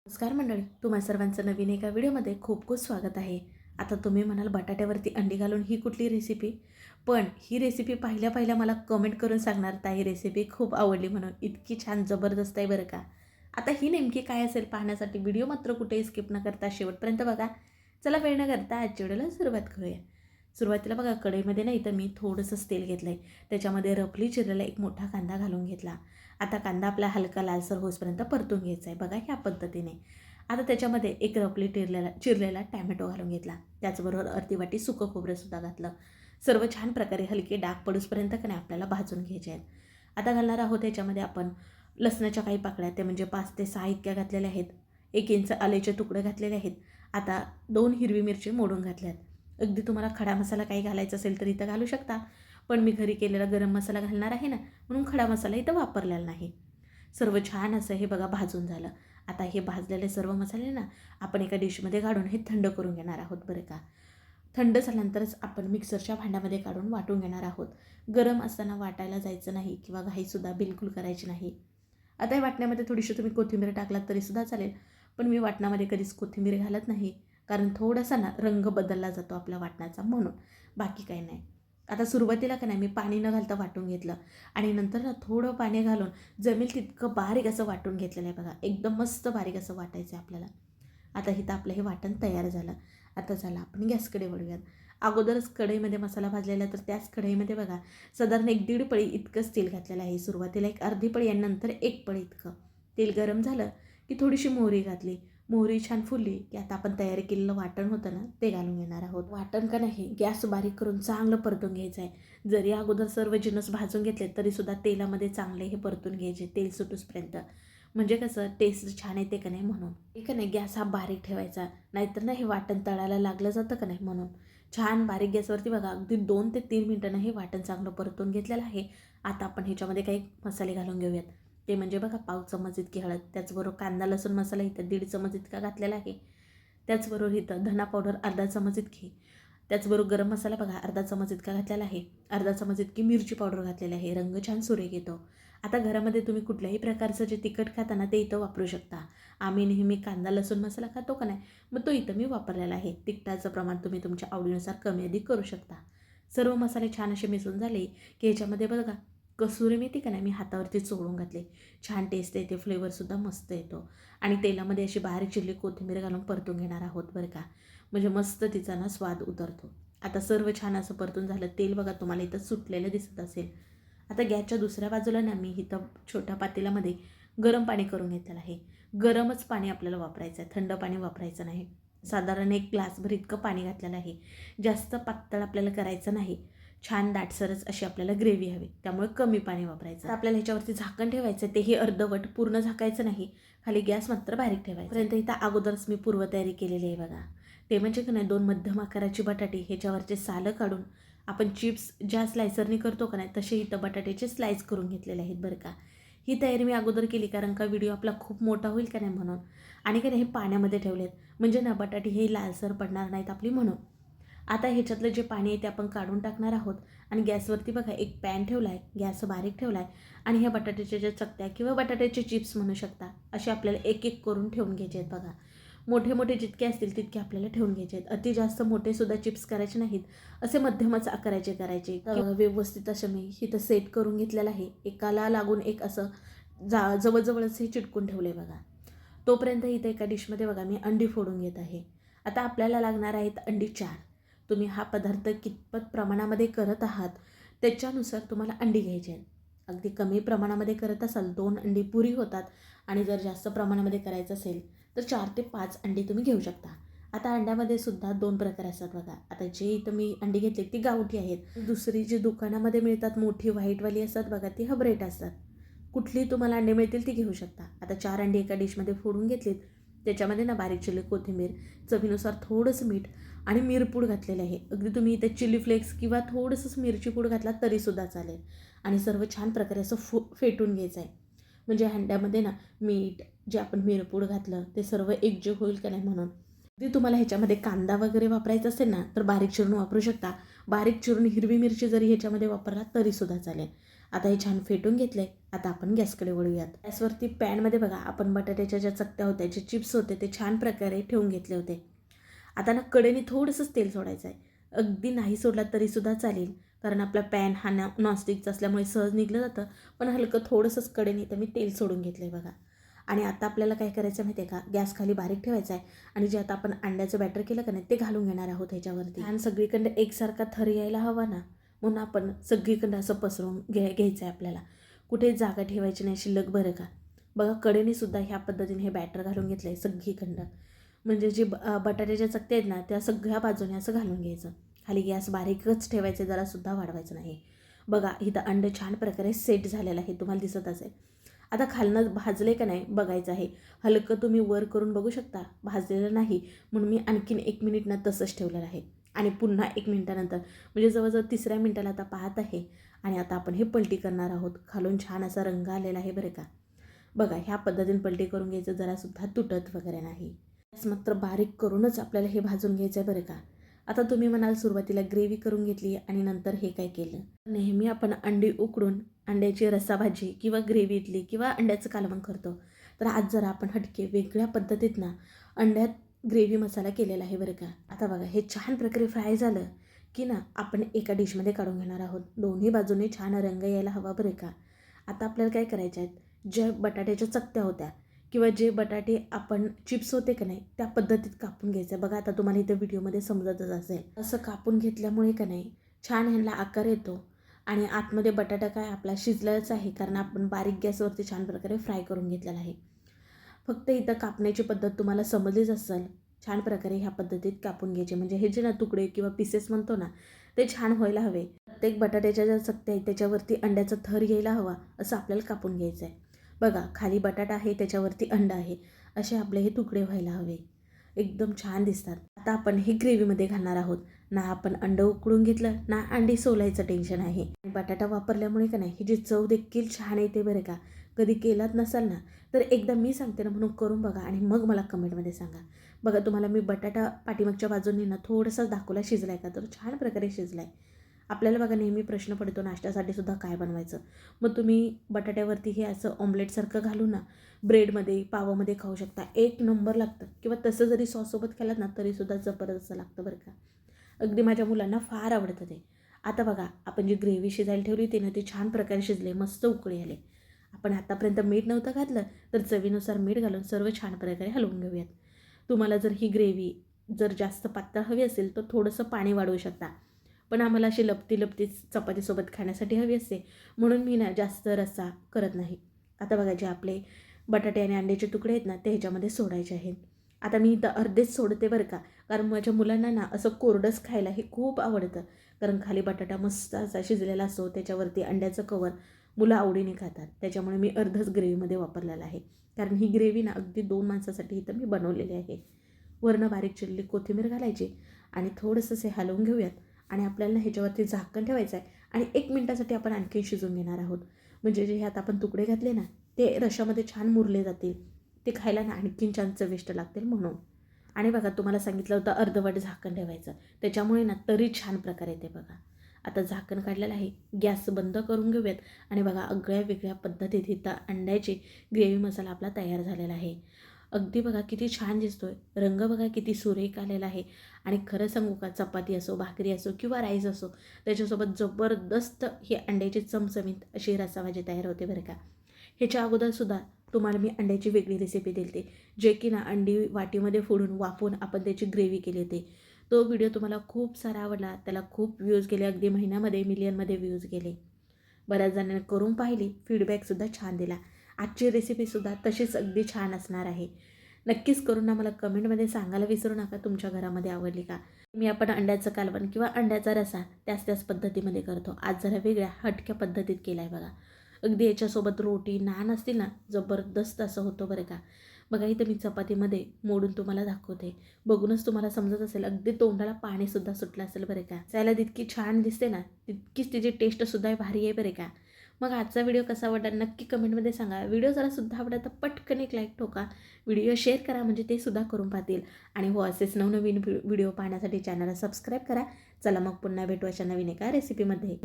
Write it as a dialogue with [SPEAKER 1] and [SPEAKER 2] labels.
[SPEAKER 1] नमस्कार मंडळी, तुम्हा सर्वांचं नवीन एका व्हिडिओमध्ये खूप खूप स्वागत आहे. आता तुम्ही म्हणाल बटाट्यावरती अंडी घालून ही कुठली रेसिपी? पण ही रेसिपी पाहिल्या पाहिल्या मला कमेंट करून सांगणार ताई रेसिपी खूप आवडली म्हणून. इतकी छान जबरदस्त आहे बरं का. आता ही नेमकी काय असेल पाहण्यासाठी व्हिडिओ मात्र कुठेही स्किप न करता शेवटपर्यंत बघा. चला वेळ न करता आजच्या व्हिडिओला सुरुवात करूया. सुरुवातीला बघा कढईमध्ये नाही तर मी थोडंसंच तेल घेतलं आहे. त्याच्यामध्ये रफली चिरलेला एक मोठा कांदा घालून घेतला. आता कांदा आपला हलका लालसर होईपर्यंत परतून घ्यायचा आहे बघा ह्या पद्धतीने. आता त्याच्यामध्ये एक रफली चिरलेला टॅमॅटो घालून घेतला. त्याचबरोबर अर्धी वाटी सुकं खोबरंसुद्धा घातलं. सर्व छान प्रकारे हलके डाग पडूसपर्यंत का नाही आपल्याला भाजून घ्यायचे आहेत. आता घालणार आहोत त्याच्यामध्ये आपण लसणाच्या काही पाकळ्या, ते म्हणजे 5 ते 6 इतक्या घातलेल्या आहेत. 1 इंच आल्याचे तुकडे घातलेले आहेत. आता 2 हिरवी मिरची मोडून घातल्यात. अगदी तुम्हाला खडा मसाला काही घालायचा असेल तर इथं घालू शकता, पण मी घरी केलेला गरम मसाला घालणार आहे ना, म्हणून खडा मसाला इथं वापरलेला नाही. सर्व छान असं हे बघा भाजून झालं. आता हे भाजलेले सर्व मसाले ना आपण एका डिशमध्ये काढून हे थंड करून घेणार आहोत बरं का. थंड झाल्यानंतरच आपण मिक्सरच्या भांड्यामध्ये काढून वाटून घेणार आहोत. गरम असताना वाटायला जायचं नाही किंवा घाईसुद्धा बिलकुल करायची नाही. आता या वाटण्यामध्ये थोडीशी तुम्ही कोथिंबीर टाकलात तरीसुद्धा चालेल, पण मी वाटणामध्ये कधीच कोथिंबीर घालत नाही, कारण थोडासा ना रंग बदलला जातो आपल्या वाटणाचा म्हणून, बाकी काही नाही. आता सुरुवातीला का नाही मी पाणी न घालता वाटून घेतलं आणि नंतर ना थोडं पाणी घालून जमेल तितकं बारीक असं वाटून घेतलेलं आहे बघा. एकदम मस्त बारीक असं वाटायचं आहे आपल्याला. आता इथं आपलं हे वाटण तयार झालं. आता चला आपण गॅसकडे वळूयात. अगोदरच कढईमध्ये मसाला भाजलेला तर त्याच कढईमध्ये बघा साधारण 1-1.5 पळी इतकंच तेल घातलेलं आहे. सुरुवातीला एक अर्धी पळी आणि नंतर 1 पळी इतकं. तेल गरम झालं की थोडीशी मोहरी घातली. मोहरी छान फुलली की आता आपण तयारी केलेलं वाटण होतं ना ते घालून घेणार आहोत. वाटण का नाही गॅस बारीक करून चांगलं परतून घ्यायचं आहे. जरी अगोदर सर्व जिन्नस भाजून घेतले तरीसुद्धा तेलामध्ये चांगले हे परतून घ्यायचे तेल सुटूसपर्यंत. म्हणजे कसं टेस्ट छान येते का नाही म्हणून. ठीक आहे नाही गॅस हा बारीक ठेवायचा, नाहीतर ना हे वाटण तळायला लागलं जातं का नाही म्हणून. छान बारीक गॅसवरती बघा अगदी 2 ते 3 मिनिटांनं हे वाटण चांगलं परतून घेतलेलं आहे. आता आपण ह्याच्यामध्ये काही मसाले घालून घेऊयात. ते म्हणजे बघा 1/2 चमच इतकी हळद, त्याचबरोबर कांदा लसूण मसाला इथं 1.5 चमच इतका घातलेला आहे. त्याचबरोबर इथं धना पावडर अर्धा चमच इतकी, त्याचबरोबर गरम मसाला बघा अर्धा चमच इतका घातलेला आहे. अर्धा चमच इतकी मिरची पावडर घातलेली आहे. रंग छान सुरेख येतो. आता घरामध्ये तुम्ही कुठल्याही प्रकारचं जे तिखट खाता ना ते इथं वापरू शकता. आम्ही नेहमी कांदा लसूण मसाला खातो का नाही, मग तो इथं मी वापरलेला आहे. तिखटाचं प्रमाण तुम्ही तुमच्या आवडीनुसार कमी अधिक करू शकता. सर्व मसाले छान असे मिसळून झाले की ह्याच्यामध्ये बघा कसुरी मेथी का नाही मी हातावरती चोळून घातली. छान टेस्ट येते, फ्लेवरसुद्धा मस्त येतो. आणि तेलामध्ये अशी बारीक चिरली कोथिंबीर घालून परतून घेणार आहोत बरं का. म्हणजे मस्त तिचा ना स्वाद उतरतो. आता सर्व छान असं परतून झालं. तेल बघा तुम्हाला इथं सुटलेलं दिसत असेल. आता गॅसच्या दुसऱ्या बाजूला ना मी इथं छोट्या पातेल्यामध्ये गरम पाणी करून घेतलेलं आहे. गरमच पाणी आपल्याला वापरायचं आहे, थंड पाणी वापरायचं नाही. साधारण 1 ग्लासभर इतकं पाणी घातलेलं आहे. जास्त पातळ आपल्याला करायचं नाही. छान दाटसरच अशी आपल्याला ग्रेव्ही हवी, त्यामुळे कमी पाणी वापरायचं. आपल्याला ह्याच्यावरती झाकण ठेवायचं, तेही अर्धवट, पूर्ण झाकायचं नाही. खाली गॅस मात्र बारीक ठेवायचा. पर्यंत इथं अगोदरच मी पूर्वतयारी केलेली आहे बघा. ते म्हणजे की नाही 2 मध्यम आकाराची बटाटी ह्याच्यावरचे सालं काढून आपण चिप्स ज्या स्लायसरनी करतो का नाही तसे इथं बटाट्याचे स्लाइस करून घेतलेले आहेत बरं का. ही तयारी मी अगोदर केली कारण का व्हिडिओ आपला खूप मोठा होईल का नाही म्हणून. आणि का नाही हे पाण्यामध्ये ठेवलेत म्हणजे ना बटाटे हे लालसर पडणार नाहीत आपली म्हणून. आता ह्याच्यातलं जे पाणी आहे ते आपण काढून टाकणार आहोत आणि गॅसवरती बघा एक पॅन ठेवला आहे, गॅस बारीक ठेवला आहे आणि ह्या बटाट्याच्या ज्या चकत्या किंवा बटाट्याचे चिप्स म्हणू शकता असे आपल्याला एक एक करून ठेवून घ्यायचे आहेत बघा. मोठे मोठे जितके असतील तितके आपल्याला ठेवून घ्यायचे आहेत. अति जास्त मोठेसुद्धा चिप्स करायचे नाहीत, असे मध्यमच आकाराचे करायचे. व्यवस्थित असं मी इथं सेट करून घेतलेलं आहे. एकाला लागून एक असं जवळजवळच हे चिटकून ठेवले बघा. तोपर्यंत इथं एका डिशमध्ये बघा मी अंडी फोडून घेत आहे. आता आपल्याला लागणार आहेत अंडी 4. तुम्ही हा पदार्थ कितपत प्रमाणामध्ये करत आहात त्याच्यानुसार तुम्हाला अंडी घ्यायची आहेत. अगदी कमी प्रमाणामध्ये करत असाल 2 अंडी पुरी होतात आणि जर जास्त प्रमाणामध्ये करायचं असेल तर 4 ते 5 अंडी तुम्ही घेऊ शकता. आता अंड्यामध्ये सुद्धा 2 प्रकार असतात बघा. आता जे इथं मी अंडी घेतली ती गावठी आहेत. दुसरी जी दुकानामध्ये मिळतात मोठी व्हाईटवाली असतात बघा ती हबरेट असतात. कुठली तुम्हाला अंडी मिळतील ती घेऊ शकता. आता 4 अंडी एका डिशमध्ये फोडून घेतलीत. त्याच्यामध्ये ना बारीक चिरली कोथिंबीर, चवीनुसार थोडंसं मीठ आणि मिरपूड घातलेलं आहे. अगदी तुम्ही इथे चिली फ्लेक्स किंवा थोडंसं मिरची पूड घातला तरीसुद्धा चालेल. आणि सर्व छान प्रकारे असं फेटून घ्यायचं आहे. म्हणजे हंड्यामध्ये ना मीठ जे आपण मिरपूड घातलं ते सर्व एकजीव होईल का नाही म्हणून. अगदी तुम्हाला ह्याच्यामध्ये कांदा वगैरे वापरायचा असेल ना तर बारीक चिरून वापरू शकता. बारीक चिरून हिरवी मिरची जरी ह्याच्यामध्ये वापरला तरीसुद्धा चालेल. आता हे छान फेटून घेतलं आहे. आता आपण गॅसकडे वळूयात. गॅसवरती पॅनमध्ये बघा आपण बटाट्याच्या ज्या चकत्या होत्या, जे चिप्स होते ते छान प्रकारे ठेवून घेतले होते. आता ना कडेने थोडंसंच तेल सोडायचं आहे. अगदी नाही सोडला तरीसुद्धा चालेल, कारण आपला पॅन हा नॉनस्टिकचा असल्यामुळे सहज निघलं जातं. पण हलकं थोडंसंच कडेने तर मी तेल सोडून घेतलं आहे बघा. आणि आता आपल्याला काय करायचं माहिती आहे का, गॅस खाली बारीक ठेवायचा आहे आणि जे आता आपण अंड्याचं बॅटर केलं का नाही ते घालून घेणार आहोत ह्याच्यावरती. छान सगळीकडे एकसारखा थर यायला हवा ना, म्हणून आपण सगळीकडे असं पसरवून घ्यायचं आहे आपल्याला. कुठेच जागा ठेवायची नाही शिल्लक बरं का. बघा कडेने सुद्धा ह्या पद्धतीने हे बॅटर घालून घेतलं आहे सगळीकडं. म्हणजे जे बटाट्याच्या चकत्या आहेत ना त्या सगळ्या बाजूने असं घालून घ्यायचं. खाली गॅस बारीकच ठेवायचे, जरासुद्धा वाढवायचं नाही. बघा इथं अंडं छान प्रकारे सेट झालेलं आहे, तुम्हाला दिसत असेल. आता खालनं भाजले का नाही बघायचं आहे. हलकं तुम्ही वर करून बघू शकता, भाजलेलं नाही म्हणून मी आणखीन 1 मिनिट ना तसंच ठेवलेलं आहे. आणि पुन्हा 1 मिनिटानंतर म्हणजे जवळजवळ 3ऱ्या मिनिटाला आता पाहत आहे. आणि आता आपण हे पलटी करणार आहोत. खालून छान असा रंग आलेला आहे बरं का. बघा ह्या पद्धतीने पलटी करून घ्यायचं, जरासुद्धा तुटत वगैरे नाही. गॅस मात्र बारीक करूनच आपल्याला हे भाजून घ्यायचं आहे बरं का. आता तुम्ही म्हणाल सुरुवातीला ग्रेव्ही करून घेतली आणि नंतर हे काय केलं. नेहमी आपण अंडी उकडून अंड्याची रस्साभाजी किंवा ग्रेव्हीतली किंवा अंड्याचं कालवण करतो. तर आज जरा आपण हटके वेगळ्या पद्धतीत ना अंड्यात ग्रेव्ही मसाला केलेला आहे बरं का. आता बघा हे छान प्रकारे फ्राय झालं की ना आपण एका डिशमध्ये काढून घेणार आहोत. दोन्ही बाजूने छान रंग यायला हवा बरं का. आता आपल्याला काय करायचे आहेत, ज्या बटाट्याच्या चकत्या होत्या किंवा जे बटाटे आपण चिप्स होते का नाही त्या पद्धतीत कापून घ्यायचं. बघा आता तुम्हाला इथं व्हिडिओमध्ये समजतच असेल. असं कापून घेतल्यामुळे का नाही छान ह्यांना आकार येतो आणि आतमध्ये बटाटा काय आपला शिजलाच आहे, कारण आपण बारीक गॅसवरती छान प्रकारे फ्राय करून घेतलेला आहे. फक्त इथं कापण्याची पद्धत तुम्हाला समजलीच असेल. छान प्रकारे ह्या पद्धतीत कापून घ्यायचे, म्हणजे हे जे ना तुकडे किंवा पीसेस म्हणतो ना ते छान व्हायला हवे. प्रत्येक बटाट्याच्या ज्या चकत्या आहेत त्याच्यावरती अंड्याचा थर यायला हवा असं आपल्याला कापून घ्यायचं आहे. बघा खाली बटाटा आहे, त्याच्यावरती अंडा आहे, असे आपले हे तुकडे व्हायला हवे. एकदम छान दिसतात. आता आपण हे ग्रेव्हीमध्ये घालणार आहोत. ना आपण अंडं उकडून घेतलं ना अंडी सोलायचं टेन्शन आहे. बटाटा वापरल्यामुळे का नाही ह्याची चव देखील छान येते बरं का. कधी केलात नसाल ना तर एकदा मी सांगते ना म्हणून करून बघा आणि मग मला कमेंटमध्ये सांगा. बघा तुम्हाला मी बटाटा पाठीमागच्या बाजूने ना थोडासाच दाखवला शिजला आहे का, तर छान प्रकारे शिजला आहे. आपल्याला बघा नेहमी प्रश्न पडतो नाश्त्यासाठी सुद्धा काय बनवायचं. मग तुम्ही बटाट्यावरती हे असं ऑमलेटसारखं घालून ना ब्रेडमध्ये पावामध्ये खाऊ शकता. एक नंबर लागतं. किंवा तसं जरी सॉससोबत खालात ना तरीसुद्धा जबरदस्त लागतं बरं का. अगदी माझ्या मुलांना फार आवडतं ते. आता बघा आपण जी ग्रेव्ही शिजायला ठेवली होती ना ती छान प्रकारे शिजले, मस्त उकळी आले. आपण आतापर्यंत मीठ नव्हतं घातलं तर चवीनुसार मीठ घालून सर्व छान प्रकारे हलवून घेऊयात. तुम्हाला जर ही ग्रेव्ही जर जास्त पातळ हवी असेल तर थोडंसं पाणी वाढवू शकता. पण आम्हाला अशी लपती चपातीसोबत खाण्यासाठी हवी असते, म्हणून मी ना जास्त रस्सा करत नाही. आता बघा जे आपले बटाटे आणि अंड्याचे तुकडे आहेत ना ते ह्याच्यामध्ये सोडायचे आहेत. आता मी इथं अर्धेच सोडते बरं का, कारण माझ्या मुलांना ना असं कोरडंच खायला हे खूप आवडतं. कारण खाली बटाटा मस्त असा शिजलेला असतो, त्याच्यावरती अंड्याचं कवर मुलं आवडीने खातात. त्याच्यामुळे मी अर्धच ग्रेव्हीमध्ये वापरलेलं आहे. कारण ही ग्रेव्ही ना अगदी 2 माणसासाठी इथं मी बनवलेली आहे. वरनं बारीक चिरलेली कोथिंबीर घालायची आणि थोडंसं हे हलवून घेऊयात. आणि आपल्याला ह्याच्यावरती झाकण ठेवायचं आहे आणि 1 मिनिटासाठी आपण आणखी शिजवून घेणार आहोत. म्हणजे जे ह्यात आपण तुकडे घातले ना ते रश्श्यामध्ये छान मुरले जातील. ते खायला ना आणखीन छान चविष्ट लागतील म्हणून. आणि बघा तुम्हाला सांगितलं होतं अर्धवट झाकण ठेवायचं, त्याच्यामुळे ना तरी छान प्रकारे येते बघा. आता झाकण काढलेलं आहे, गॅस बंद करून घेऊयात. आणि बघा आगळ्या वेगळ्या पद्धतीत इथं अंड्याची ग्रेव्ही मसाला आपला तयार झालेला आहे. अगदी बघा किती छान दिसतोय, रंग बघा किती सुरेख आलेला आहे. आणि खरं सांगू का, चपाती असो, भाकरी असो किंवा राईस असो, त्याच्यासोबत जबरदस्त ही अंड्याची चमचमीत अशी रस्साभाजी तयार होते बरं का. ह्याच्या अगोदरसुद्धा तुम्हाला मी अंड्याची वेगळी रेसिपी दिली होती, जे की ना अंडी वाटीमध्ये फोडून वाफवून आपण त्याची ग्रेव्ही केली होती. तो व्हिडिओ तुम्हाला खूप सारा आवडला, त्याला खूप व्ह्यूज गेले, अगदी महिन्यामध्ये मिलियनमध्ये व्ह्यूज गेले. बऱ्याच जणांनी करून पाहिली, फीडबॅकसुद्धा छान दिला. आजची रेसिपीसुद्धा तशीच अगदी छान असणार आहे. नक्कीच करून ना मला कमेंटमध्ये सांगायला विसरू नका तुमच्या घरामध्ये आवडली का. मी आपण अंड्याचं कालवण किंवा अंड्याचा रस्सा त्याच पद्धतीमध्ये करतो. आज जरा वेगळ्या हटक्या पद्धतीत केला आहे बघा. अगदी याच्यासोबत रोटी नान असतील ना जबरदस्त असं होतं बरं का. बघा इथं मी चपातीमध्ये मोडून तुम्हाला दाखवते, बघूनच तुम्हाला समजत असेल, अगदी तोंडाला पाणीसुद्धा सुटलं असेल बरं का. जायला तितकी छान दिसते ना तितकीच तिची टेस्टसुद्धा भारी आहे बरं का. मग आजचा व्हिडिओ कसा आवडला नक्की कमेंटमध्ये सांगा. व्हिडिओ जरा सुद्धा आवडला तर पटकन एक लाईक ठोका, व्हिडिओ शेअर करा म्हणजे ते सुद्धा करून पाहतील. आणि हो असेच नवनवीन व्हिडिओ पाहण्यासाठी चॅनलला सबस्क्राईब करा. चला मग पुन्हा भेटू अशा नवीन एका रेसिपीमध्ये.